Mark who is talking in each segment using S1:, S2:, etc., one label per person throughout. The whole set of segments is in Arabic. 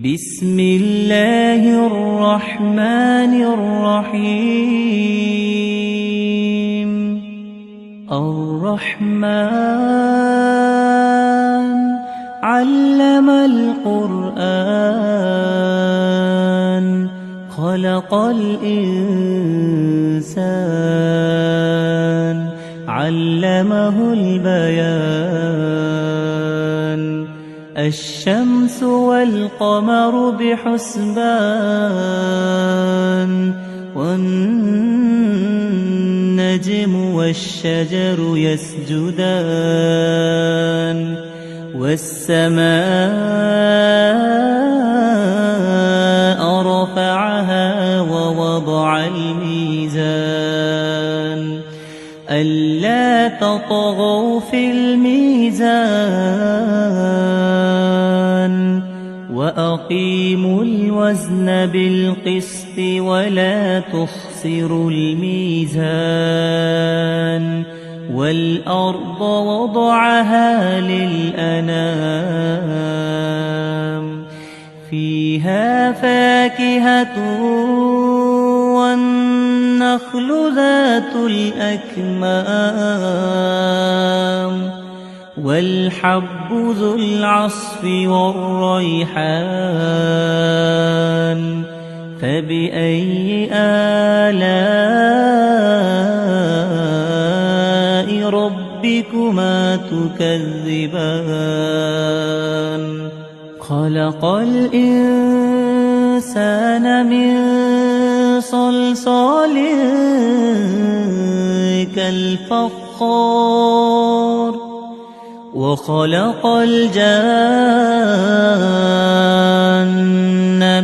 S1: بسم الله الرحمن الرحيم. الرحمن علم القرآن خلق الإنسان علمه البيان. الشمس والقمر بحسبان والنجم والشجر يسجدان. والسماء رفعها ووضع الميزان ألا تطغوا في الميزان وأقيموا الوزن بالقسط ولا تخسروا الميزان. والأرض وضعها للأنام فيها فاكهة والنخل ذات الأكمام والحب ذو العصف والريحان. فبأي آلاء ربكما تكذبان؟ خلق الإنسان من صلصال كالفخار وخلق الجان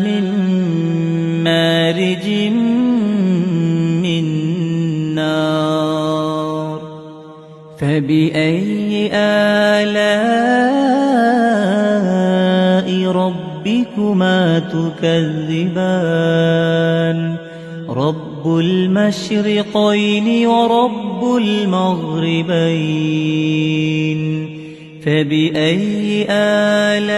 S1: من مارج من نار. فبأي آلاء ربكما تكذبان؟ رب المشرقين ورب المغربين. فبأي آلاء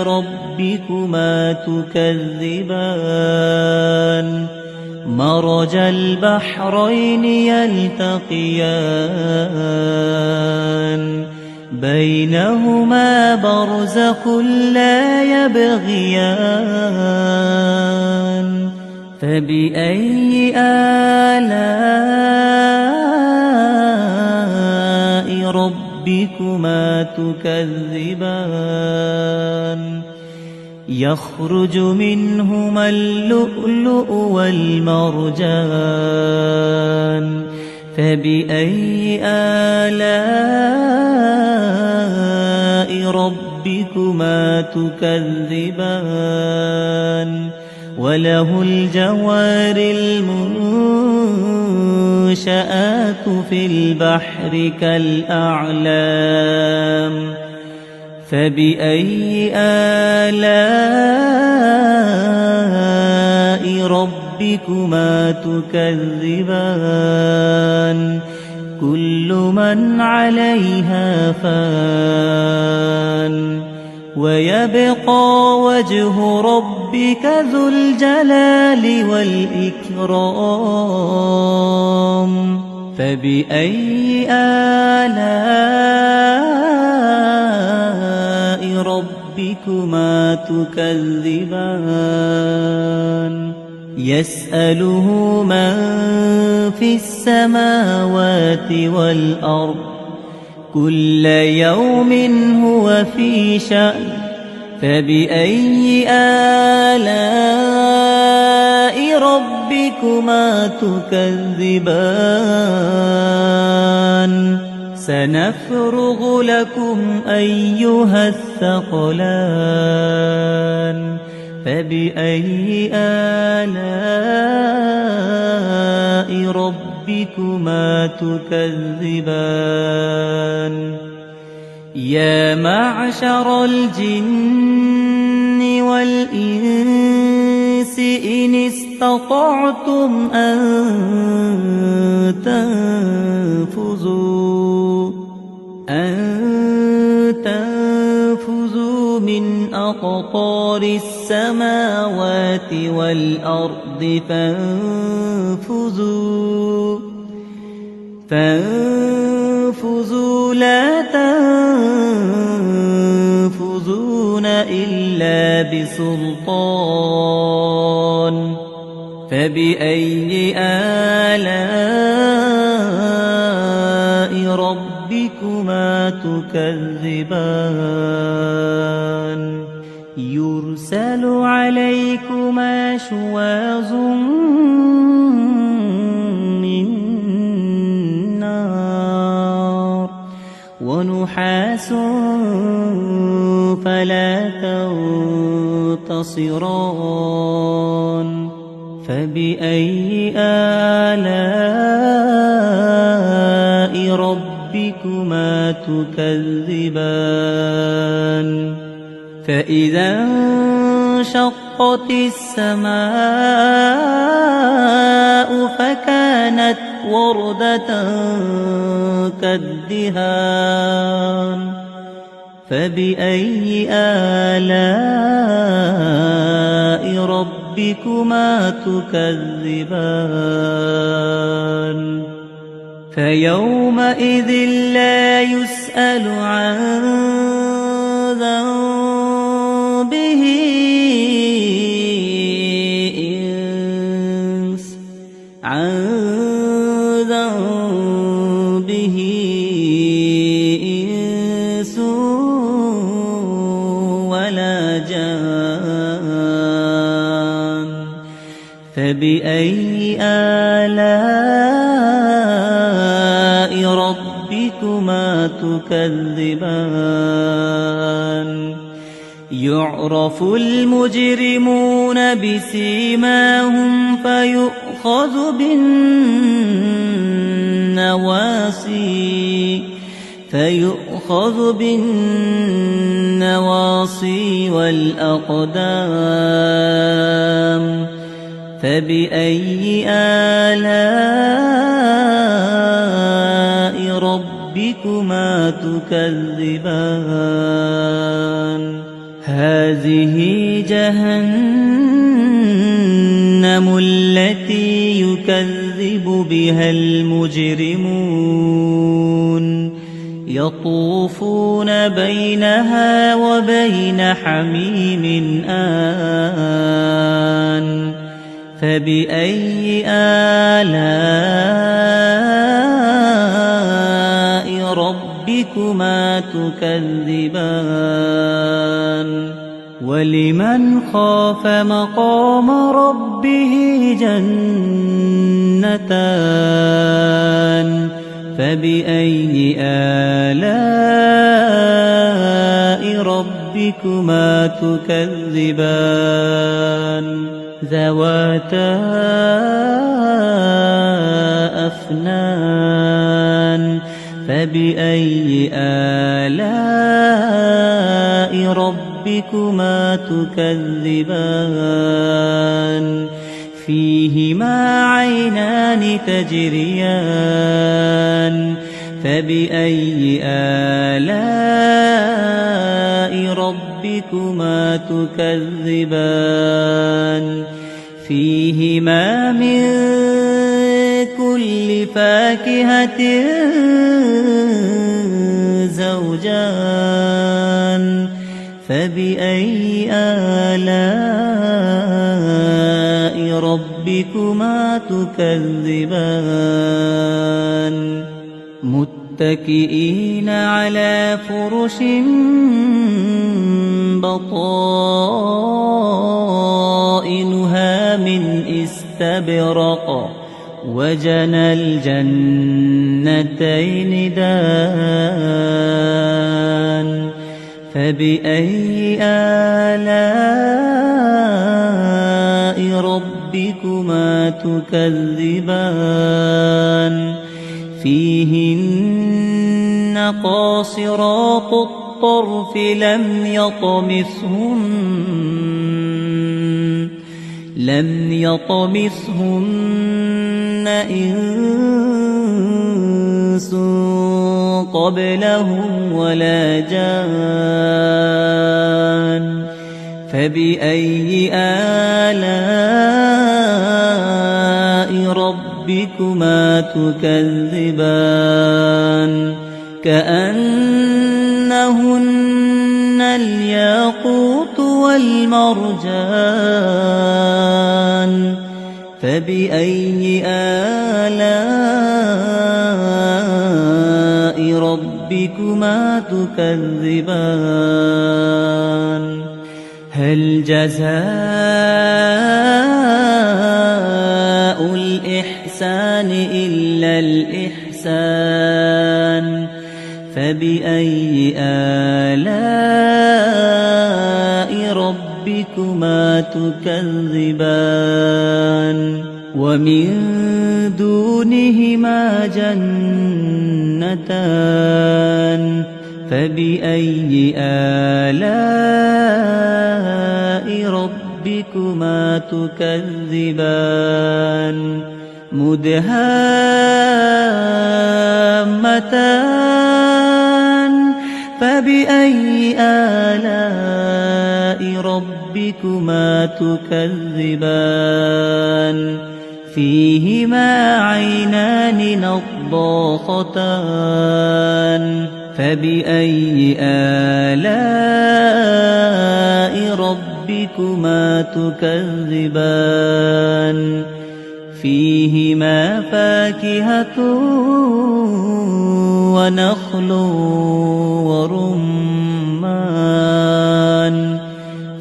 S1: ربكما تكذبان؟ مرج البحرين يلتقيان بينهما برزخ لا يبغيان. فبأي آلاء ربكما تكذبان؟ يخرج منهما اللؤلؤ والمرجان. فبأي آلاء ربكما تكذبان؟ وله الجوار المنشآت في البحر كالأعلام. فبأي آلاء ربكما تكذبان؟ كل من عليها فان ويبقى وجه ربك ذو الجلال والإكرام. فبأي آلاء ربكما تكذبان؟ يسأله من في السماوات والأرض كل يوم هو في شأن. فبأي آلاء ربكما تكذبان؟ سنفرغ لكم أيها الثقلان. فبأي آلاء ربكما تكذبان؟ يا معشر الجن والإنس إن استطعتم أن تنفذوا فانفذوا من أقطار السماوات والأرض فانفذوا لا تنفذون إلا بسلطان فبأي آلاء ربكما تكذبان يرسل عليكما شواظ من نار ونحاس فلا تنتصران فبأي آلاء ربكما تكذبان فإذا انشقت السماء فكانت وردة كالدهان فبأي آلاء ربكما تكذبان فيومئذ لا يسأل عن ذنبه إنس ولا جان فبأي آلاء ربكما تكذبان يعرف المجرمون بسيماهم فيؤخذ بالنواصي والأقدام فبأي آلاء ربكما تكذبان هذه جهنم التي يكذب بها المجرمون يطوفون بينها وبين حميم آن فبأي آلاء ربكما تكذبان ولمن خاف مقام ربه جنتان فبأي آلاء ربكما تكذبان ذواتا أفنان فبأي آلاء ربكما تكذبان فيهما عينان تجريان فبأي آلاء ربكما تكذبان فيهما من كل فاكهة زوجان فبأي آلاء ربكما تكذبان متكئين على فرش بطائنها من استبرق وجنى الجنتين دان فبأي آلاء ربكما تكذبان فيهن قاصرات الطرف لم يطمثهن إنس قبلهم ولا جان فبأي آلاء ربكما تكذبان كأنهن الياقوت والمرجان فبأي آلاء ربكما تكذبان هل جزاء الإحسان إلا الإحسان فبأي آلاء ربكما تكذبان ومن دونهما جنتان فبأي آلاء ربكما تكذبان مدهامتان فبأي آلاء ربكما تكذبان فيهما عينان نضاختان فبأي آلاء ربكما تكذبان فيهما فاكهة ونخل ورمان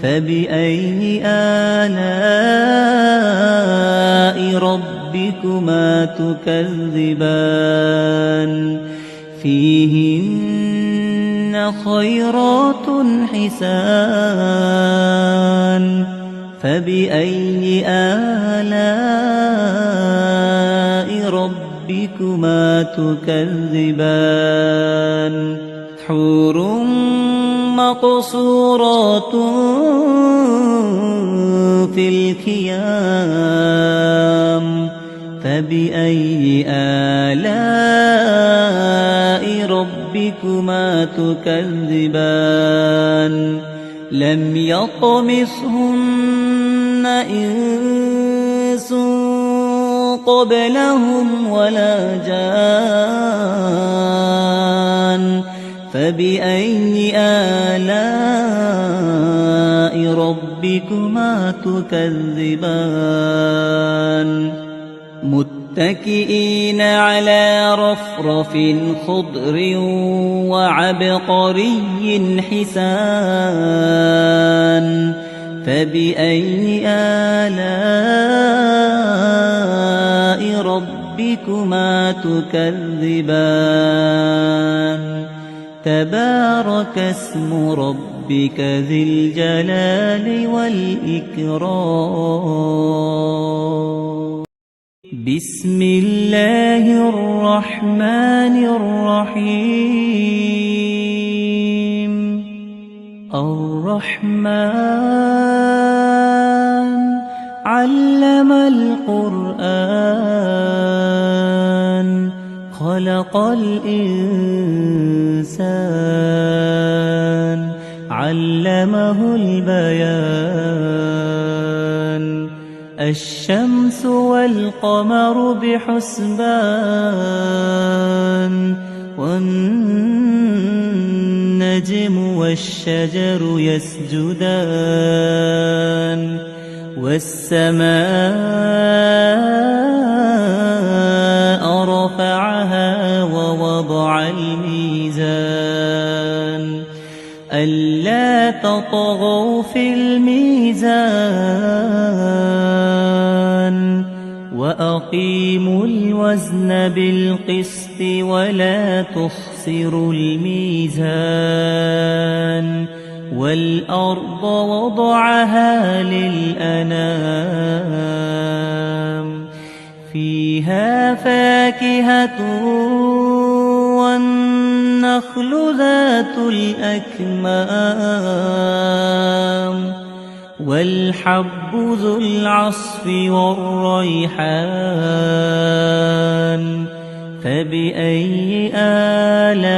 S1: فبأي آلاء ربكما تكذبان فيهن خيرات حسان فبأي آلاء ربكما تكذبان حور مقصورات في الخيام فبأي آلاء ربكما تكذبان لم يطمثهن إنس قبلهم ولا جان فبأي آلاء ربكما تكذبان متكئين على رفرف خضر وعبقري حسان فبأي آلاء ربكما تكذبان تبارك اسم ربك ذي الجلال والإكرام بسم الله الرحمن الرحيم الرحمن علم القرآن خلق الإنسان علمه البيان الشمس والقمر بحسبان والنجم والشجر يسجدان والسماء رفعها ووضع الميزان ألا تطغوا في الميزان وأقيموا الوزن بالقسط ولا تخسروا الميزان والأرض وضعها للأنام فيها فاكهة والنخل ذات الأكمام والحب ذو العصف والريحان فبأي آلاء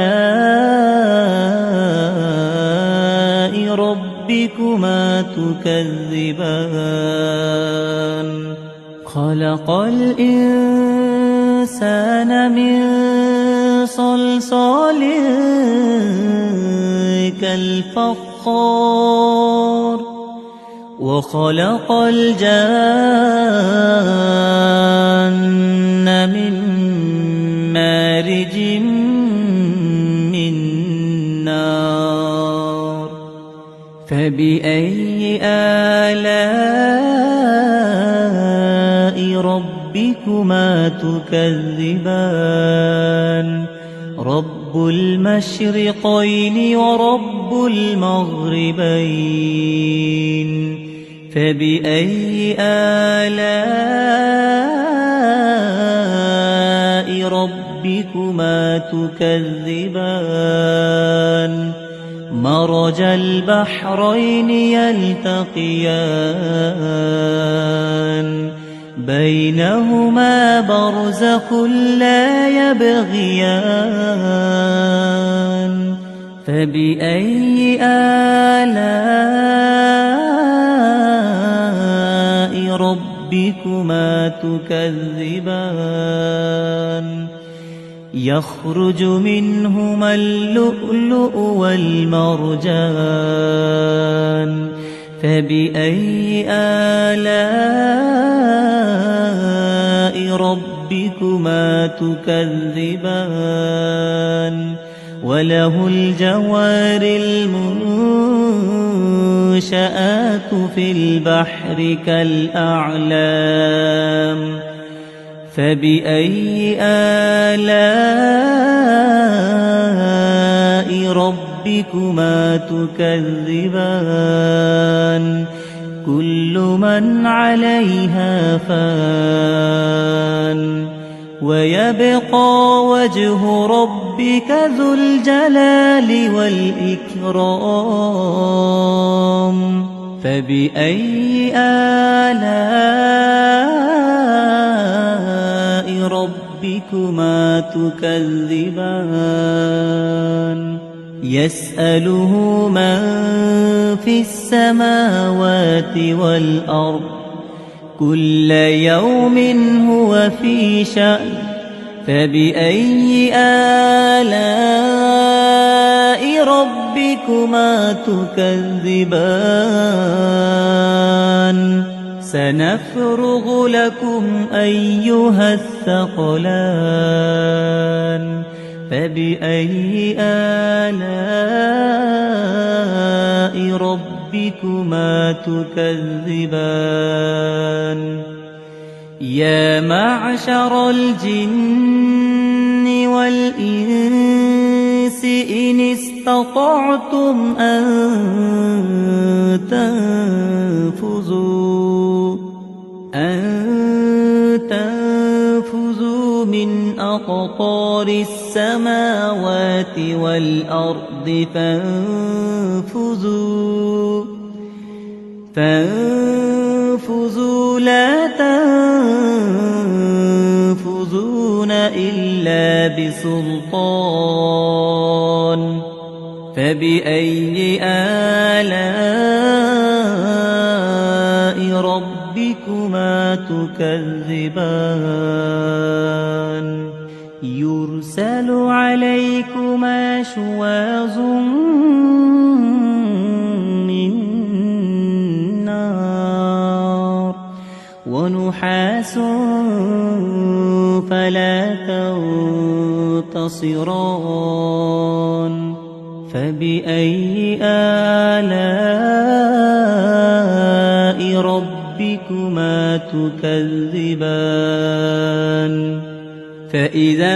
S1: ربكما ربكما تكذبان خلق الإنسان من صلصال كالفخار وخلق الجان من مارج من نار فبأي آلاء ربكما تكذبان رب المشرقين ورب المغربين فبأي آلاء ربكما تكذبان مرج البحرين يلتقيان بينهما برزخ لا يبغيان فبأي آلاء ربكما تكذبان يخرج منهما اللؤلؤ والمرجان فبأي آلاء ربكما تكذبان وله الجوار المنشآت في البحر كالأعلام فبأي آلاء ربكما تكذبان كل من عليها فان ويبقى وجه ربك ذو الجلال والإكرام فبأي آلاء ربكما تكذبان يسأله من في السماوات والأرض كل يوم هو في شأن فبأي آلاء ربكما تكذبان سنفرغ لكم أيها الثقلان فبأي آلاء ربكما تكذبان يا معشر الجن والإنس إن استطعتم أن تنفذوا من أقطار السماوات والأرض فانفذوا لا تنفذون إلا بسلطان فبأي آلاء ربكما تكذبان يرسل عليكما شواظ من نار ونحاس فلا تنتصران فبأي آلاء ربكما تكذبان فإذا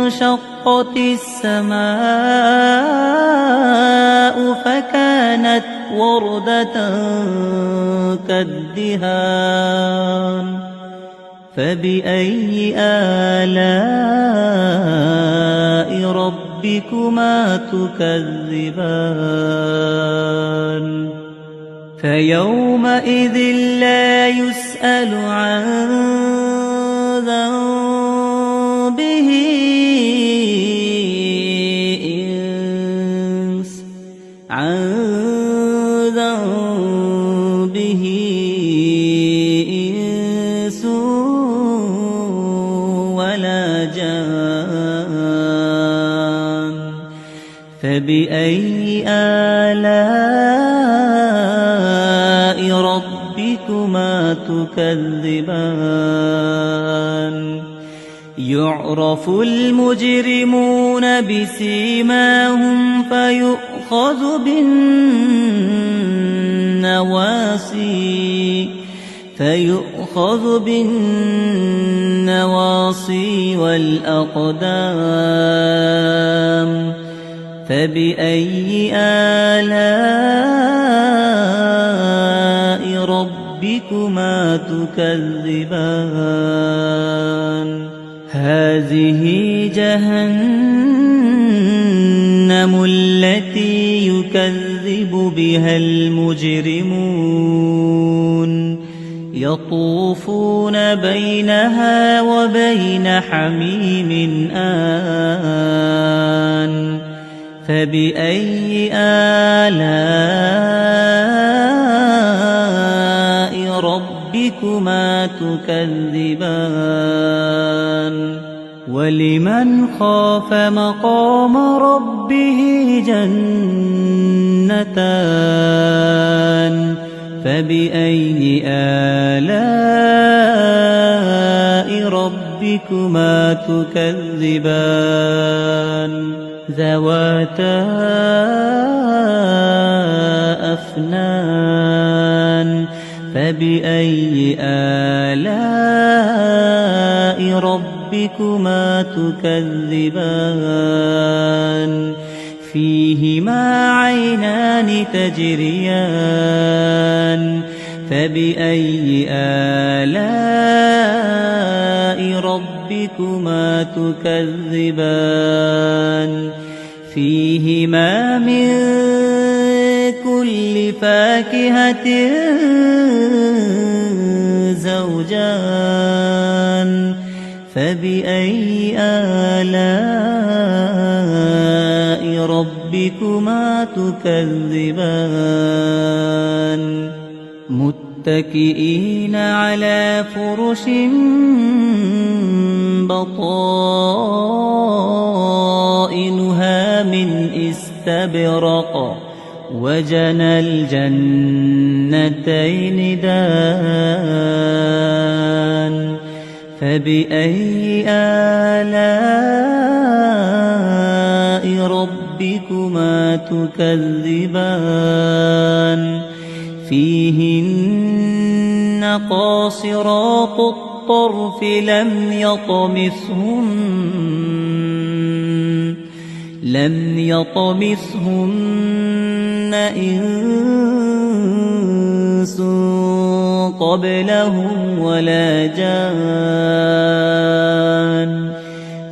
S1: انشقت السماء فكانت وردة كالدهان فبأي آلاء ربكما تكذبان فيومئذ لا يسأل عن ذنبه إنس ذنبه إنس ولا جان فبأي آلاء ربكما تكذبان يعرف المجرمون بسيماهم فيؤخذ بالنواصي والأقدام فبأي آلاء ربكما تكذبان هذه جهنم التي يكذب بها المجرمون يطوفون بينها وبين حميم آن فبأي آلاء ربكما تكذبان ولمن خاف مقام ربه جنتان فبأي آلاء ربكما تكذبان ذواتا أفنان فبأي آلاء ربكما تكذبان فيهما عينان تجريان فبأي آلاء ربكما تكذبان فيهما من كل فاكهة زوجان فبأي آلاء ربكما تكذبان متكئين على فرش بطائنها من استبرق وجنى الجنتين دان فبأي آلاء ربكما تكذبان فيهن قاصرات الطرف لم يطمثهن إنس قبلهم ولا جان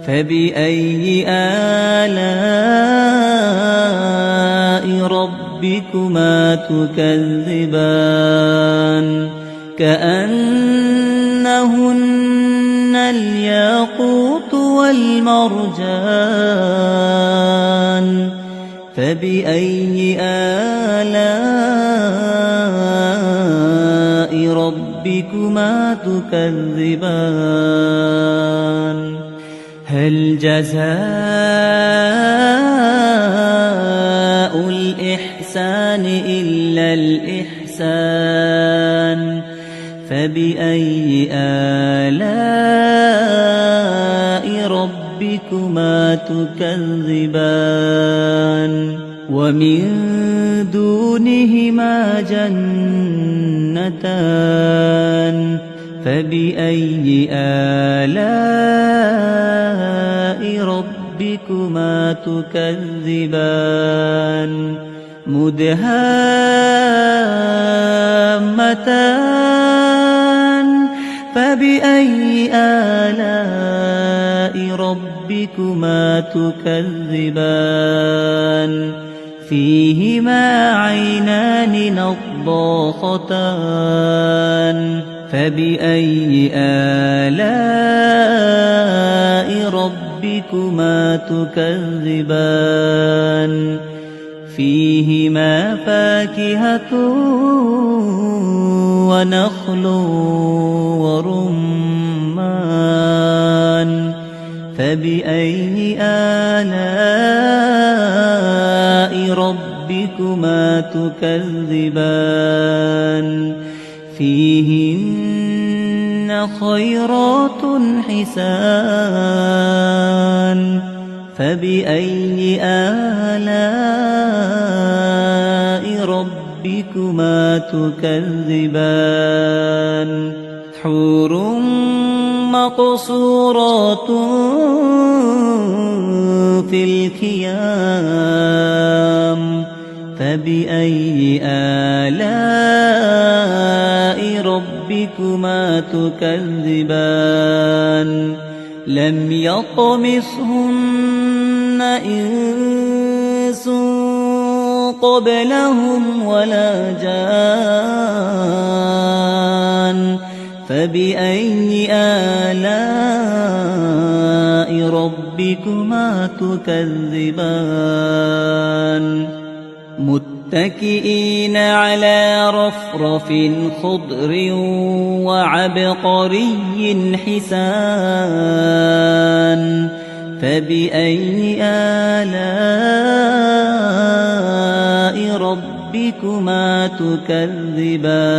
S1: فبأي آلاء ربكما تكذبان كأنهن الياقوت والمرجان فبأي آلاء ربكما تكذبان هل جزاء الإحسان إلا الإحسان فبأي آلاء ربكما تكذبان ومن دونهما جنتان فبأي آلاء ربكما تكذبان مدهامتان فبأي آلاء ربكما تكذبان فيهما عينان نضاختان فبأي آلاء ربكما تكذبان فيهما فاكهة ونخل ورمان فبأي آلاء ربكما تكذبان فيهن خيرات حسان فبأي آلاء ربكما تكذبان حور مقصورات في الخيام فبأي آلاء ربكما تكذبان لم يطمثهن إنس قبلهم ولا جان فبأي آلاء ربكما تكذبان متكئين على رفرف خضر وعبقري حسان فبأي آلاء ربكما تكذبان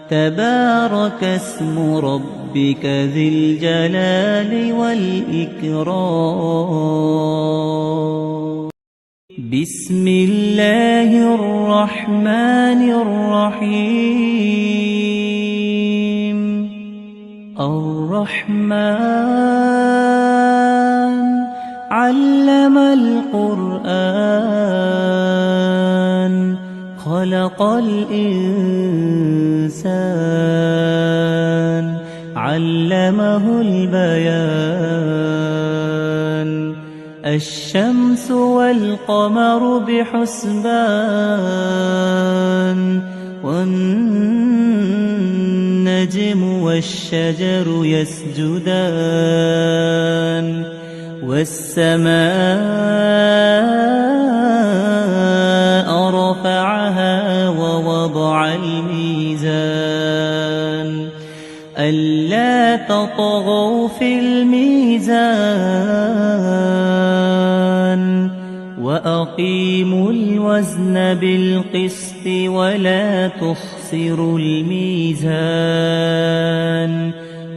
S1: تبارك اسم ربك ذي الجلال والإكرام بسم الله الرحمن الرحيم الرحمن علم القرآن خلق الإنسان علمه البيان الشمس والقمر بحسبان والنجم والشجر يسجدان والسماء رفعها ووضع الميزان ألا تطغوا في الميزان وأقيموا الوزن بالقسط ولا تخسروا الميزان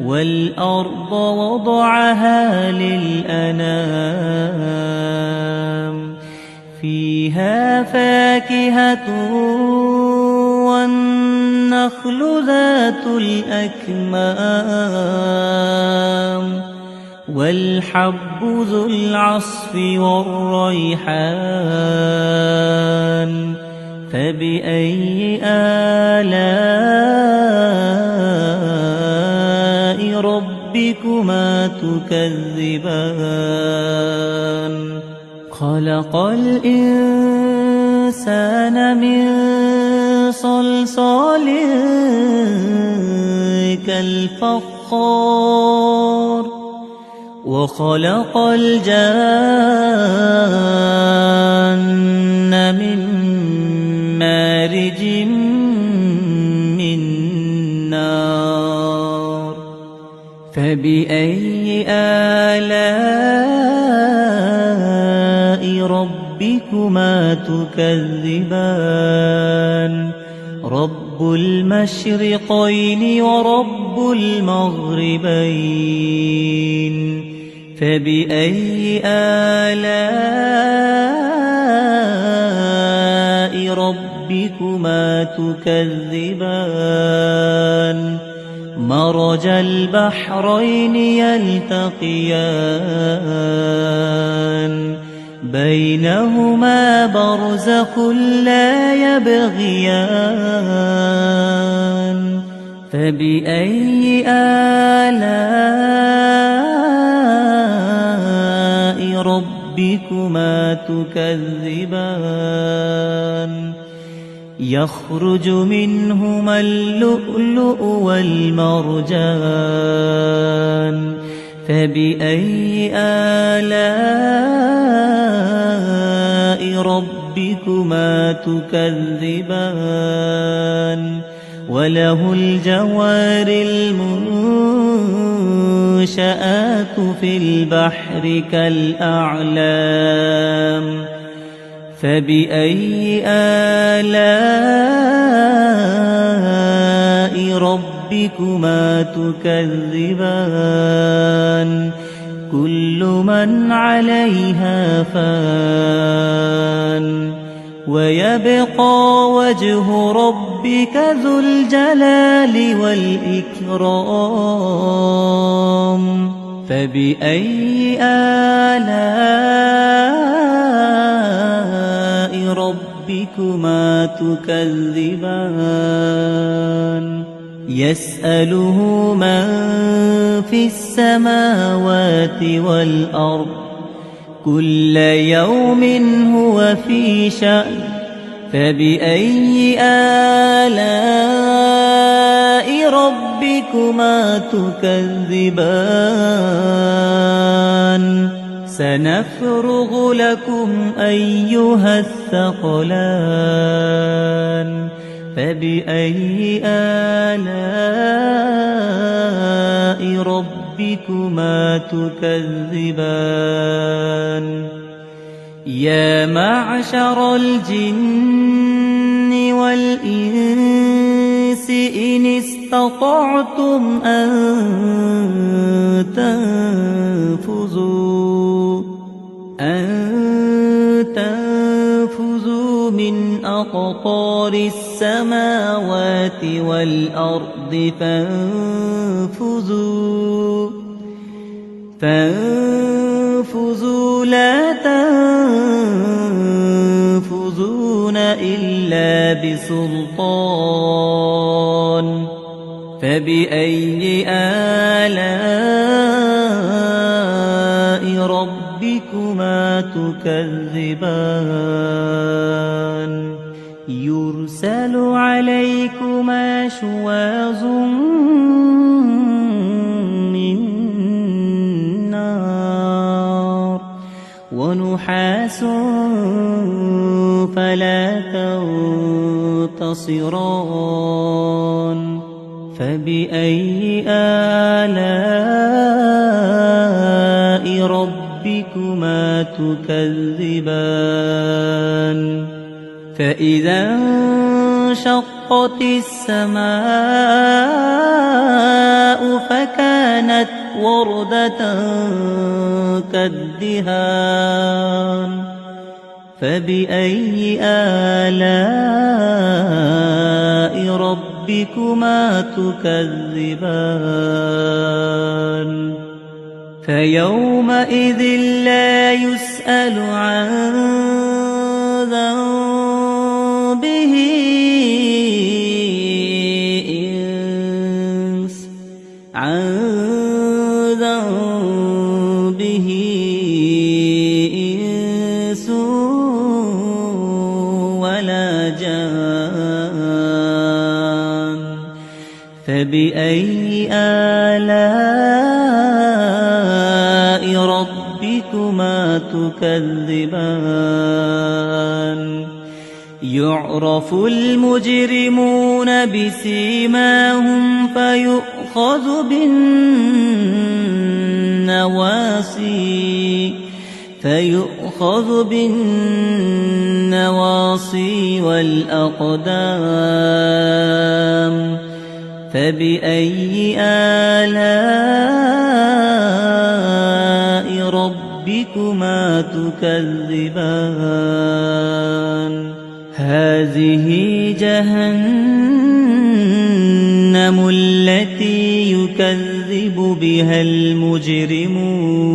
S1: والأرض وضعها للأنام فيها فاكهة والنخل ذات الأكمام والحب ذو العصف والريحان فبأي آلاء ربكما تكذبان خلق الإنسان من صلصال كالفخار وخلق الجان من مارج من نار فبأي آلاء ربكما تكذبان رب المشرقين ورب المغربين فبأي آلاء ربكما تكذبان مرج البحرين يلتقيان بينهما برزخ لا يبغيان فبأي آلاء ربكما تكذبان يخرج منهما اللؤلؤ والمرجان فبأي آلاء ربكما تكذبان وله الجوار المنشآت في البحر كالأعلام فبأي آلاء ربكما تكذبان كل من عليها فان ويبقى وجه ربك ذو الجلال والإكرام فبأي آلاء ربكما تكذبان يسأله من في السماوات والأرض كل يوم هو في شأن فبأي آلاء ربكما تكذبان سنفرغ لكم أيها الثقلان فبأي آلاء ربكما تكذبان يا معشر الجن والإنس إن استطعتم أن تنفذوا من أقطار السماوات والأرض فانفذوا لا تنفذون إلا بسلطان فبأي آلاء ربكما تكذبان يرسل عليكما شواظ من نار ونحاس فلا تنتصران فبأي آلاء ربكما تكذبان فإذا انشقت السماء فكانت وردة كالدهان فبأي آلاء ربكما تكذبان فيومئذ لا يسأل عن ذنبه إنس ولا جان فبأي آلاء ربكما تكذبان يعرف المجرمون بسيماهم فيؤخذ بالنواصي والأقدام فبأي آلاء ربكما تكذبان هذه جهنم التي يكذب بها المجرمون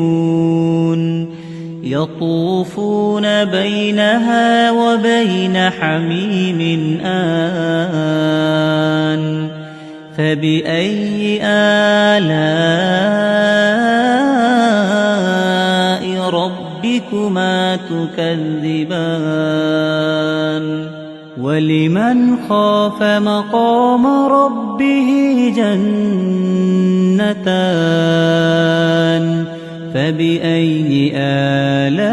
S1: يطوفون بينها وبين حميم آن فبأي آلاء ربكما تكذبان ولمن خاف مقام ربه جنتان فبأي آلاء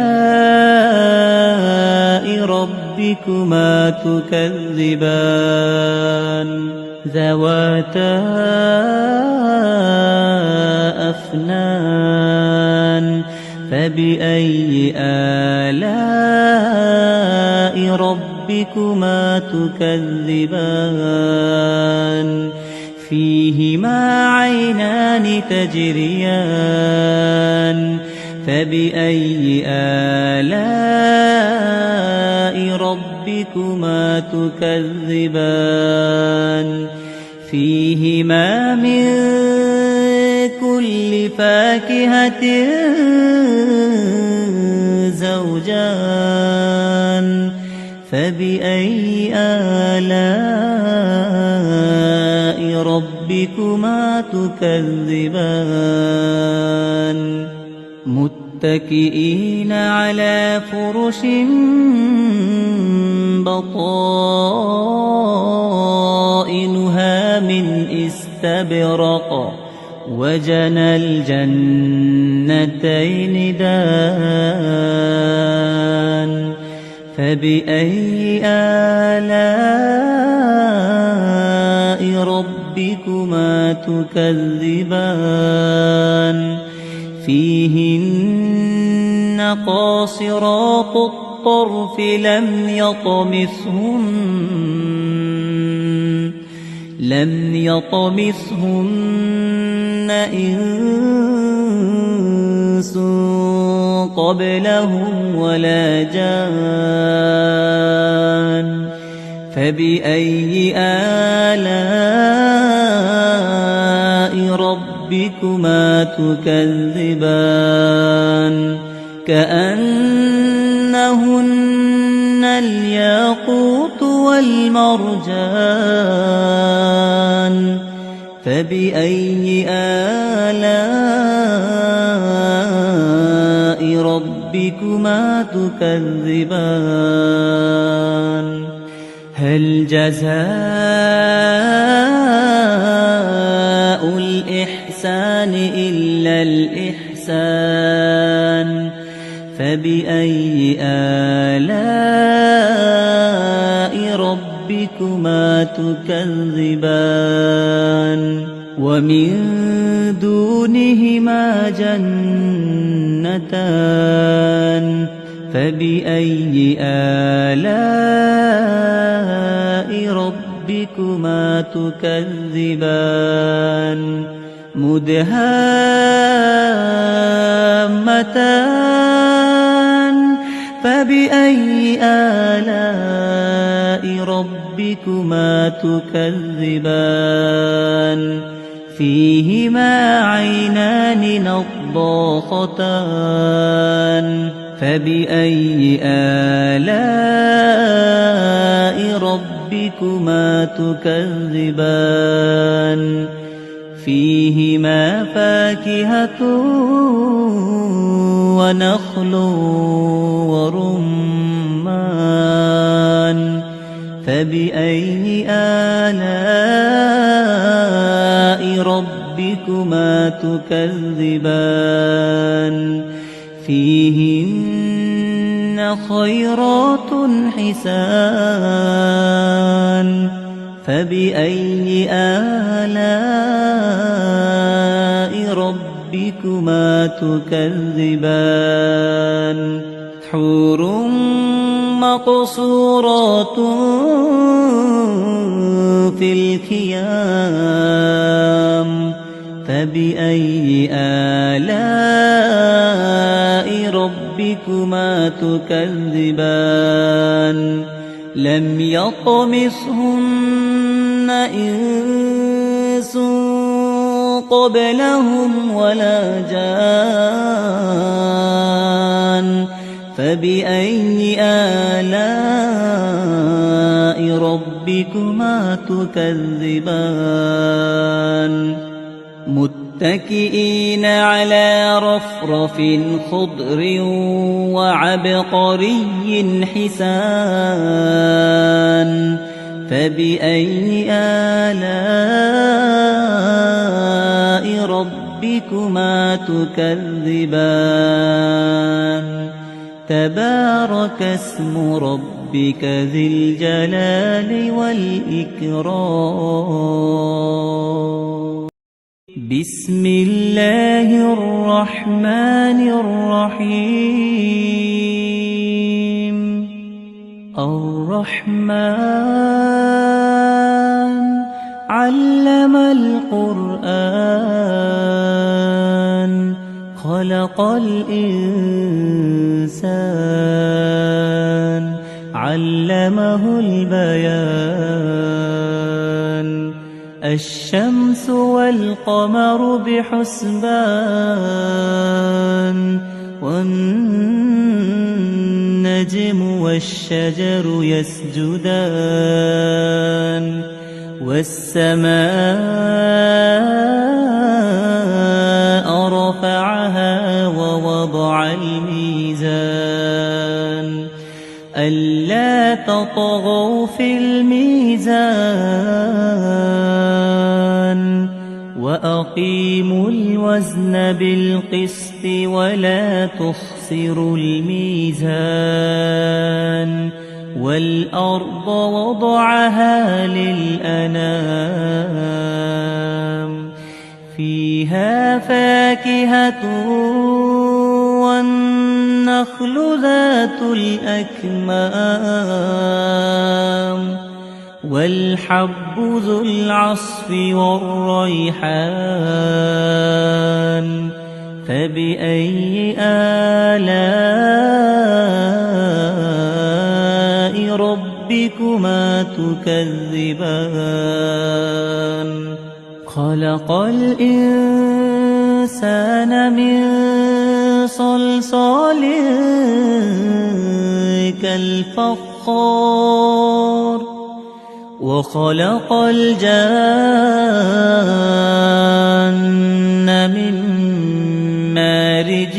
S1: ربكما تكذبان ذواتا أفنان فبأي آلاء ربكما تكذبان فيهما عينان تجريان فبأي آلاء ربكما تكذبان فيهما من كل فاكهة زوجان فبأي آلاء ربكما تكذبان متكئين على فرش بطائنها من استبرق وجنى الجنتين دان فبأي آلاء ربكما تكذبان فيهن قاصرات الطرف لم يطمثهن إنس قبلهم ولا جان فبأي آلاء ربكما تكذبان كأنهن الياقوت والمرجان فبأي آلاء ربكما تكذبان هل جزاء الإحسان إلا الإحسان فبأي آلاء ربكما تكذبان ومن دونهما جنتان فبأي آلاء ربكما تكذبان مدهامتان فبأي آلاء ربكما تكذبان فيهما عينان نضاختان فبأي آلاء ربكما تكذبان فيهما فاكهة ونخل ورمان فبأي آلاء ربكما تكذبان فيهن خيرات حسان فبأي آلاء ربكما تكذبان حور مقصورات في الخيام فبأي آلاء ربكما تكذبان لم يطمثهن إنس قبلهم ولا جان فبأي آلاء ربكما تكذبان متكئين على رفرف خضر وعبقري حسان فبأي آلاء ربكما تكذبان تبارك اسم ربك ربك ذي الجلال والإكرام. بسم الله الرحمن الرحيم. الرحمن علم القرآن خلق الإنسان علمه البيان. الشمس والقمر بحسبان والنجم والشجر يسجدان. والسماء رفعها ووضع الميزان ألا تطغوا في الميزان وأقيموا الوزن بالقسط ولا تخسروا الميزان. والأرض وضعها للأنام فيها فاكهة والنخل ذات الأكمام والحب ذو العصف والريحان. فبأي آلاء ربكما تكذبان. خلق الإنسان من صلصال كالفخار وخلق الجان من مارج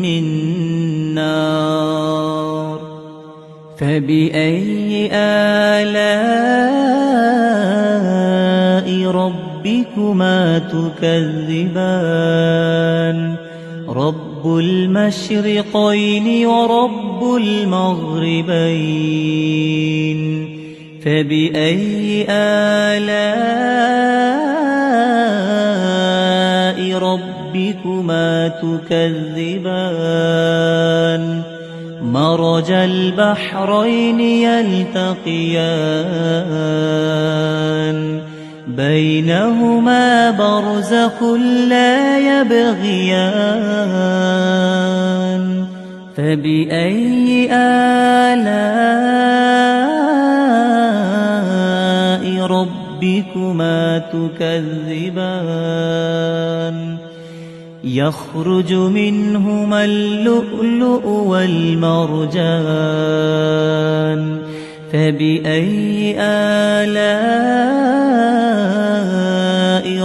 S1: من نار. فبأي آلاء ربكما تكذبان. رب المشرقين ورب المغربين. فبأي آلاء ربكما تكذبان. مرج البحرين يلتقيان بينهما برزخ لا يبغيان. فبأي آلاء ربكما تكذبان. يخرج منهما اللؤلؤ والمرجان. فبأي آلاء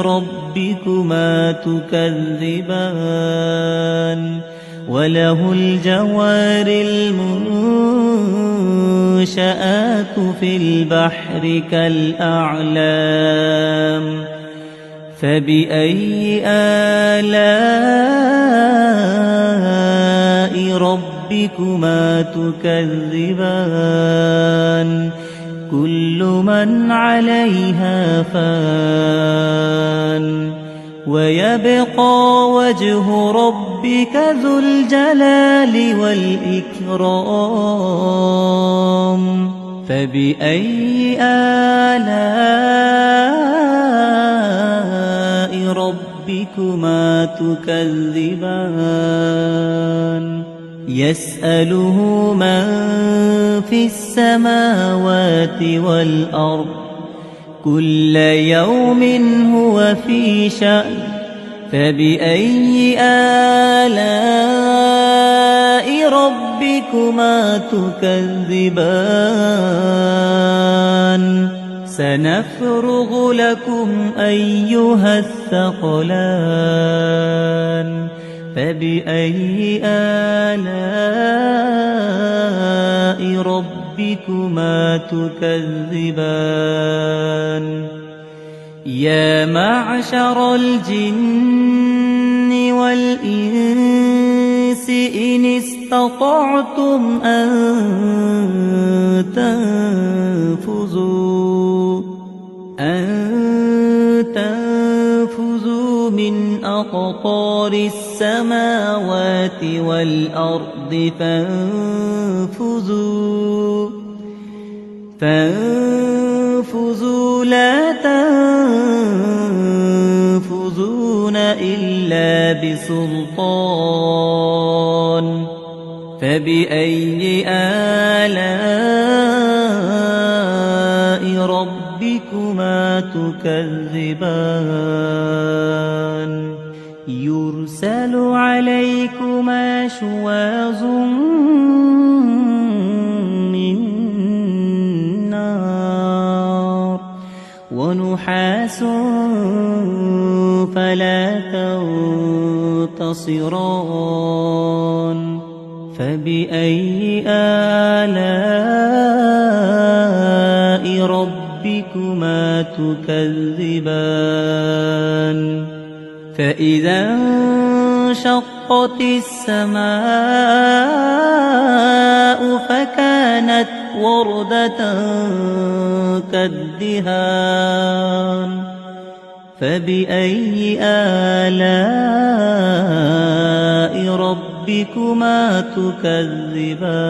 S1: ربكما تكذبان. وله الجوار المنشآت في البحر كالأعلام. فبأي آلاء ربكما تكذبان. كل من عليها فان ويبقى وجه ربك ذو الجلال والإكرام. فبأي آلاء ربكما تكذبان. يسأله من في السماوات والأرض كل يوم هو في شأن. فبأي آلاء ربكما تكذبان. سنفرغ لكم أيها الثقلان. فبأي آلاء ربكما تكذبان. يا معشر الجن والإنس إن استطعتم أن تنفذوا من أقطار السماوات والأرض فانفذوا لا تنفذون إلا بسلطان فبأي آلاء ربكما تكذبان يرسل عليكما شواظ من نار ونحاس فلا تنتصران فبأي آلاء ربكما تكذبان فإذا انشقت السماء فكانت وردة كالدهان فبأي آلاء ربكما تكذبان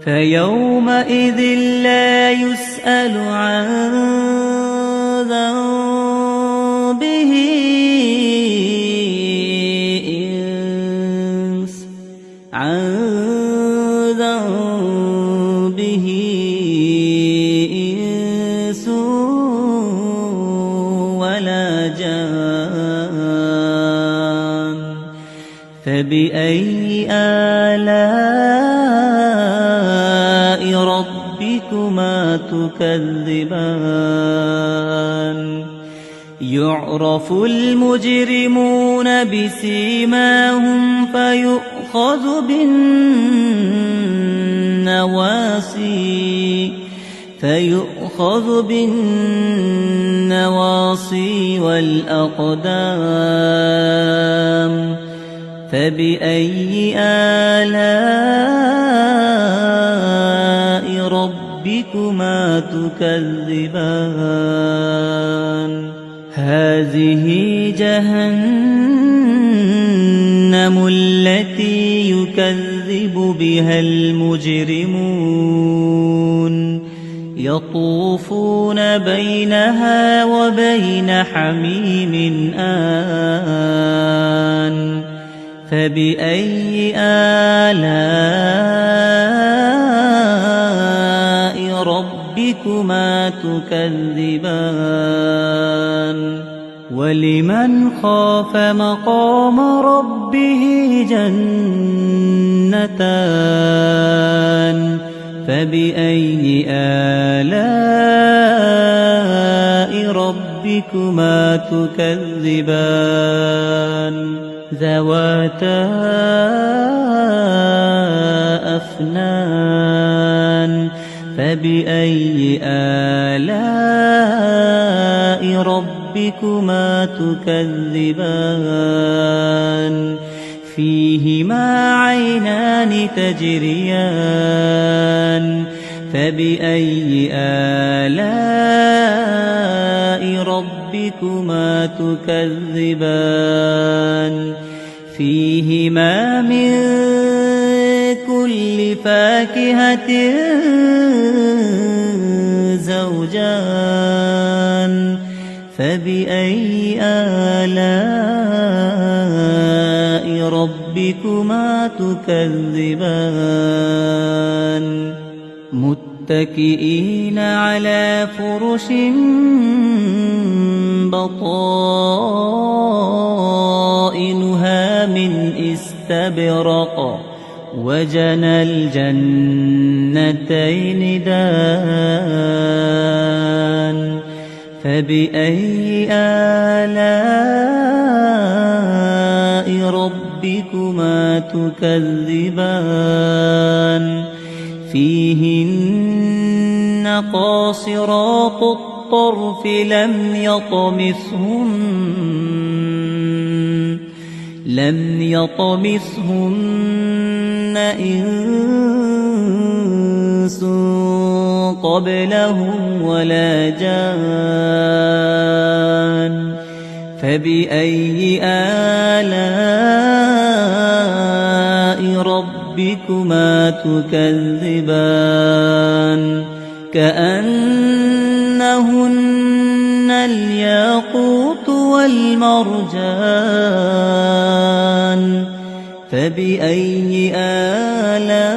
S1: فيومئذ لا يسأل عن ذنبه إنس ولا جان فبأي آلاء ربكما تكذبان يعرف المجرمون بسيماهم فيؤخذ بالنواصي والأقدام فبأي آلاء ربكما تكذبان هذه جهنم التي يكذب بها المجرمون يطوفون بينها وبين حميم آن فبأي آلاء ربكما تكذبان ولمن خاف مقام ربه جنتان فبأي آلاء ربكما تكذبان ذواتا أفنان فبأي آلاء ربكما تكذبان فيهما عينان تجريان فبأي آلاء ربكما تكذبان فيهما من كل فاكهة زوجان فبأي آلاء ربكما تكذبان متكئين على فرش بطائنها من استبرق وجنى الجنتين دان فبأي آلاء ربكما تكذبان فيهن قاصرات الطرف لم لم يطمثهن إنس قبلهم ولا جان فبأي آلاء ربكما تكذبان كأنهن الياقوت والمرجان فبأي آلاء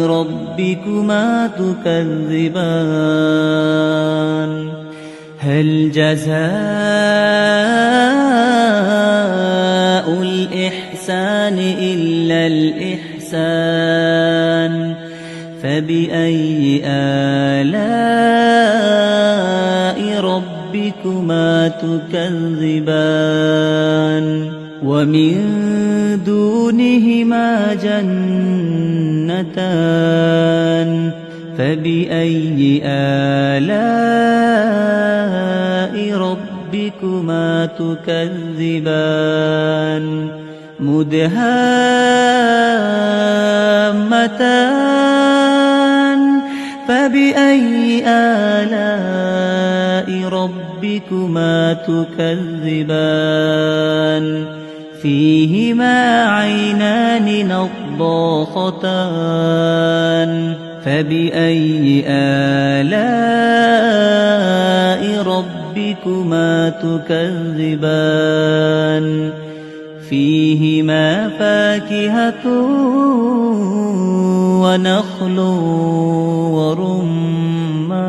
S1: ربكما تكذبان هل جزاء الإحسان إلا الإحسان فبأي آلاء ربكما تكذبان ومن دونهما جنتان فبأي آلاء ربكما تكذبان مدهامتان فبأي آلاء ربكما تكذبان فيهما عينان نضاختان فبأي آلاء ربكما تكذبان فيهما فاكهة ونخل ورمان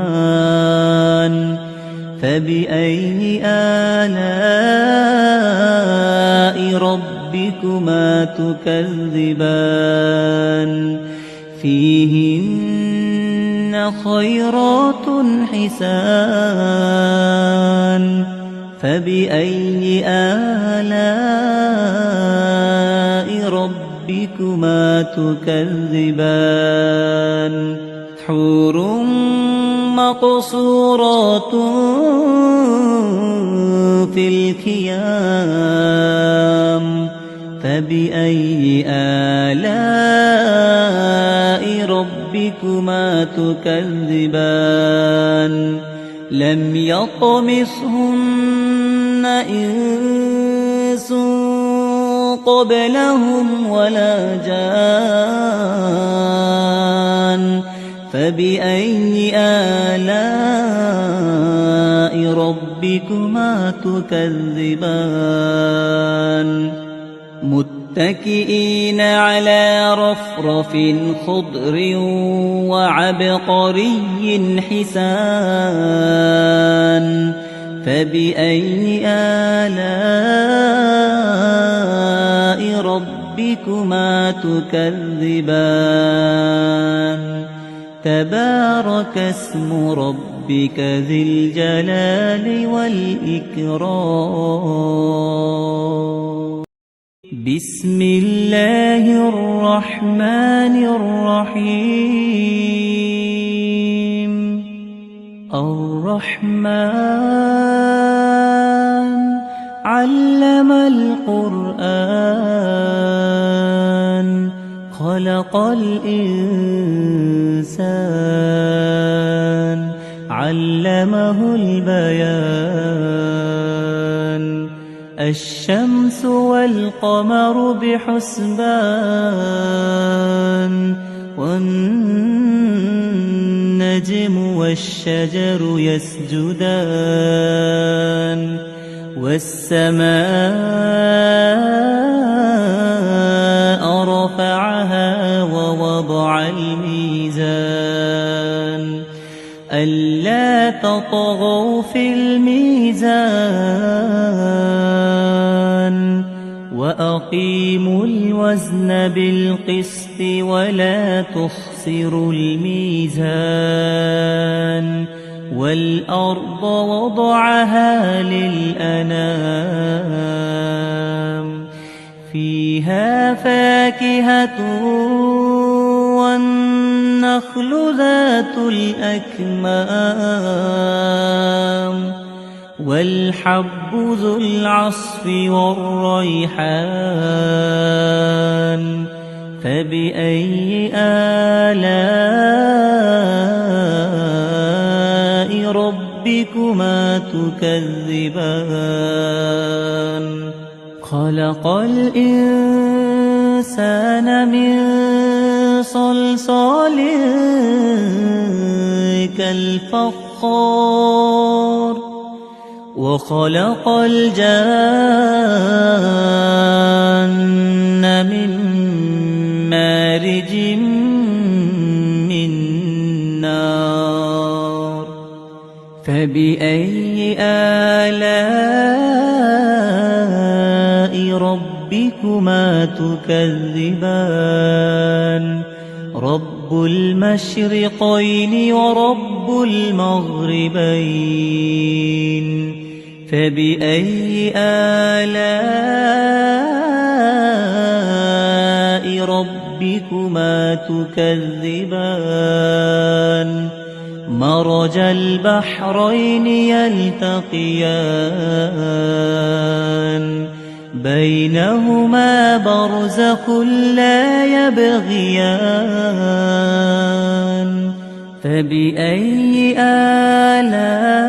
S1: فبأي آلاء ربكما تكذبان فيهن خيرات حسان فبأي آلاء ربكما تكذبان حور مقصورات في الخيام فبأي آلاء ربكما تكذبان لم يطمثهن إنس قبلهم ولا جان فبأي آلاء ربكما تكذبان متكئين على رفرف خضر وعبقري حسان فبأي آلاء ربكما تكذبان تبارك اسم ربك ذي الجلال والإكرام بسم الله الرحمن الرحيم الرحمن علم القرآن خلق الإنسان علمه البيان الشمس والقمر بحسبان والنجم والشجر يسجدان والسماء رفعها ووضع الميزان ألا تطغوا في الميزان وأقيموا الوزن بالقسط ولا تخسروا الميزان والأرض وضعها للأنام فيها فاكهة والنخل ذات الأكمام والحب ذو العصف والريحان فبأي آلاء ربكما تكذبان خلق الإنسان من صلصال كالفخار وخلق الجان من مارج من نار فبأي آلاء ربكما تكذبان رب المشرقين ورب المغربين فبأي آلاء ربكما تكذبان مرج البحرين يلتقيان بينهما برزخ لا يبغيان فبأي آلاء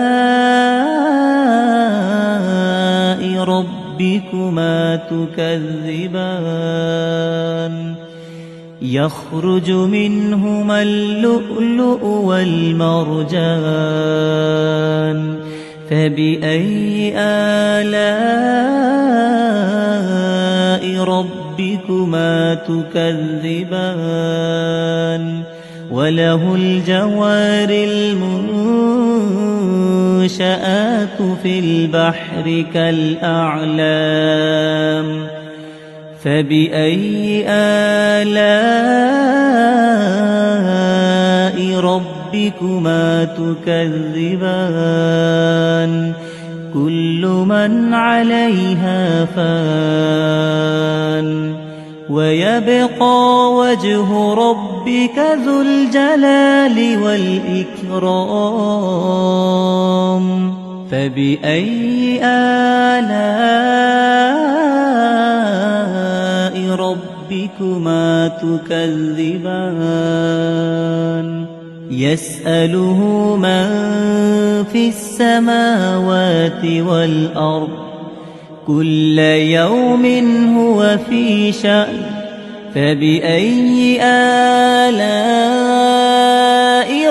S1: ربكما تكذبان يخرج منهما اللؤلؤ والمرجان فبأي آلاء ربكما تكذبان وله الجوار المنشآت في البحر كالأعلام فبأي آلاء ربكما تكذبان كل من عليها فان ويبقى وجه ربك ذو الجلال والإكرام فبأي آلاء ربكما تكذبان يسأله من في السماوات والأرض كل يوم هو في شأن فبأي آلاء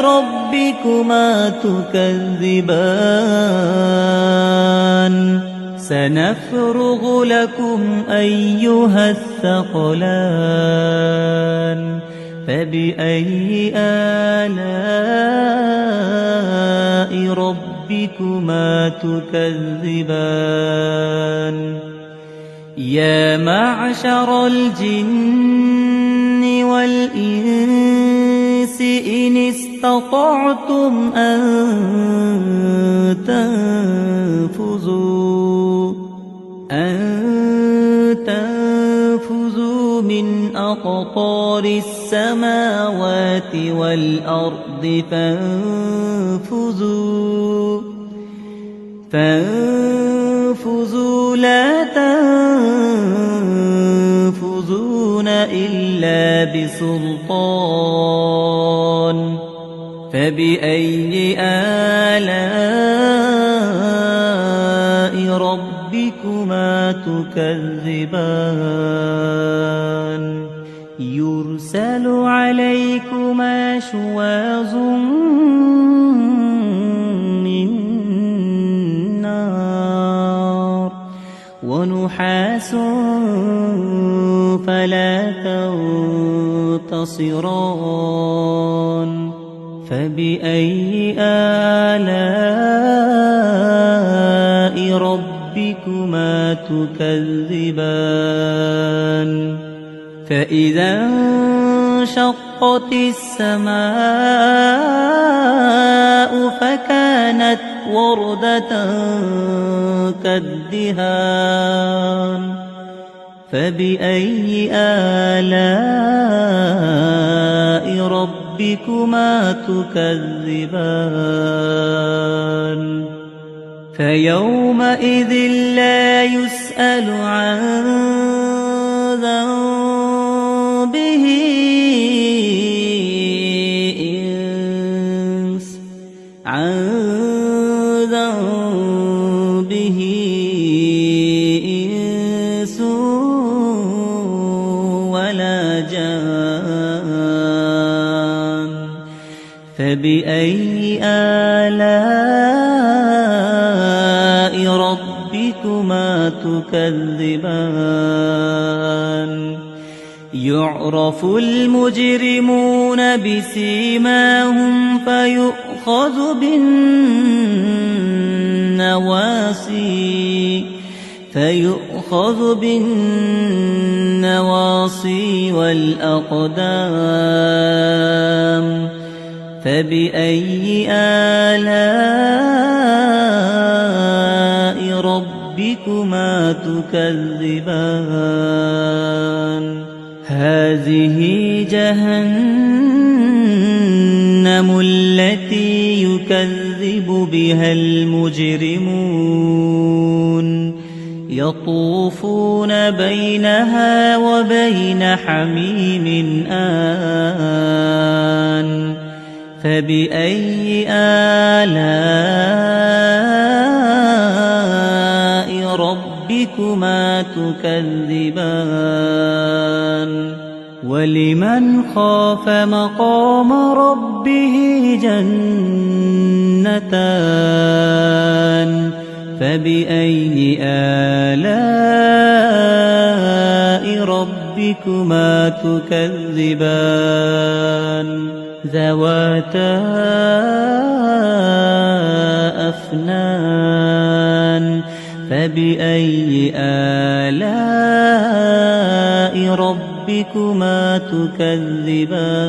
S1: ربكما تكذبان سنفرغ لكم أيها الثقلان فبأي آلاء ربكما تكذبان يا معشر الجن والإنس إن استطعتم أن تنفذوا من أقطار السماوات والأرض فانفذوا لا تنفذون إلا بسلطان فبأي آلاء ربكما تكذبان يرسل عليكما شواظ من نار ونحاس فلا تنتصران فبأي آلاء ربكما تكذبان فإذا انشقت السماء فكانت وردة كالدهان فبأي آلاء ربكما تكذبان فيومئذ لا يسأل عن ذنبه إنس ولا جان. فبأي آلاء ربكما تكذبان يعرف المجرمون بسيماهم فيؤخذ بالنواصي والأقدام. فبأي آلاء ربكما تكذبان هذه جهنم التي يكذب بها المجرمون يطوفون بينها وبين حميم آن. فبأي آلاء ربكما تكذبان ولمن خاف مقام ربه جنتان. فبأي آلاء ربكما تكذبان ذواتا أفنان. فبأي آلاء ربكما تكذبان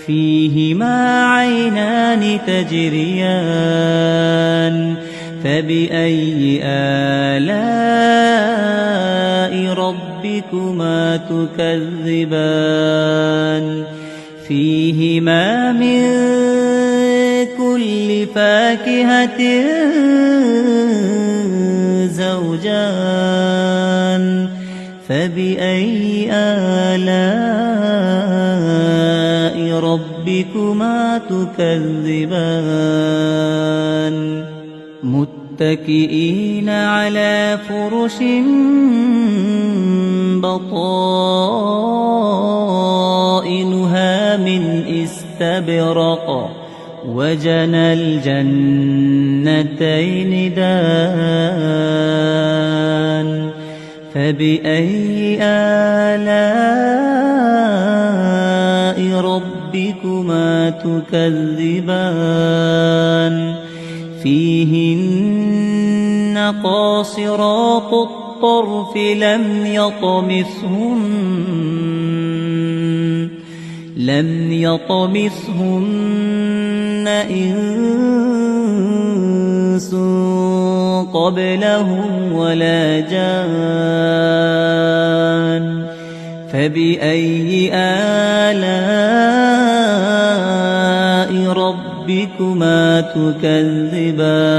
S1: فيهما عينان تجريان. فبأي آلاء ربكما تكذبان فيهما من كل فاكهة زوجان. فبأي آلاء ربكما تكذبان متكئين على فرش بطائنها من استبرق وجنى الجنتين دان. فبأي آلاء ربكما تكذبان فيهن قاصرات الطرف لم يطمثهن إنس قبلهم ولا جان. فبأي آلاء ربكما تكذبان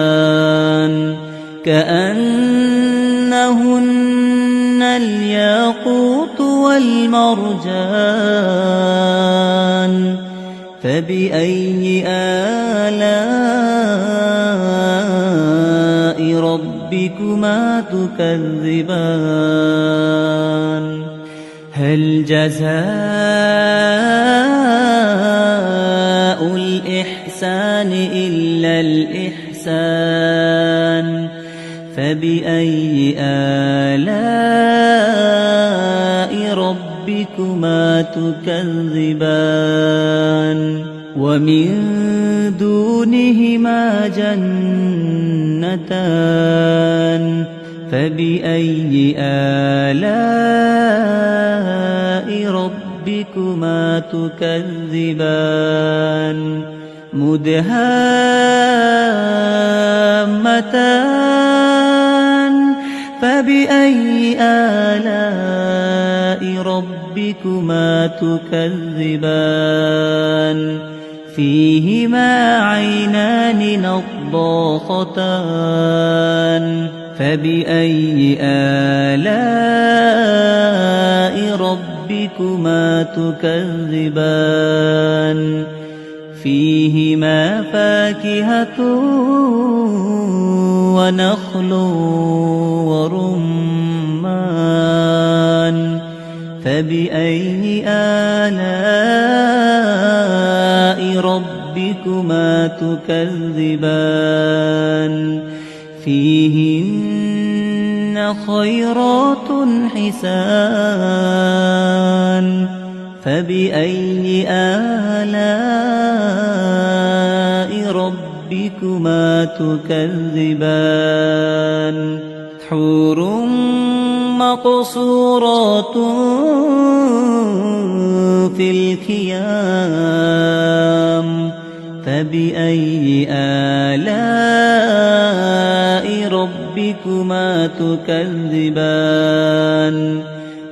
S1: كأنهن الياقوت والمرجان. فبأي آلاء ربكما تكذبان هل جزاء الإحسان إلا الإحسان. فبأي آلاء ربكما تكذبان ومن دونهما جنتان. فبأي آلاء ربكما تكذبان مدهامتان. فبأي آلاء ربكما تكذبان فيهما عينان نضاختان فبأي آلاء ربكما تكذبان فيهما فاكهة ونخل ورمان فبأي آلاء ربكما تكذبان فيهن خيرات حسان فبأي آلاء ربكما تكذبان حور مقصورات في الخيام فبأي آلاء ربكما تكذبان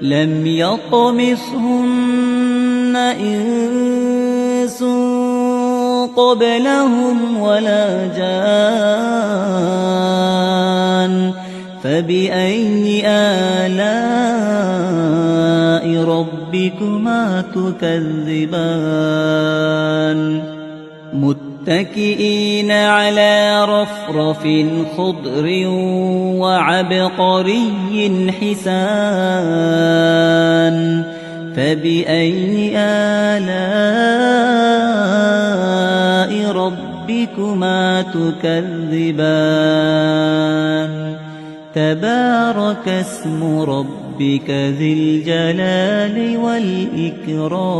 S1: لم يطمثهن إنس قبلهم ولا جان فبأي آلاء ربكما تكذبان متكئين على رفرف خضر وعبقري حسان فبأي آلاء ربكما تكذبان تبارك اسم ربك ذي الجلال والإكرام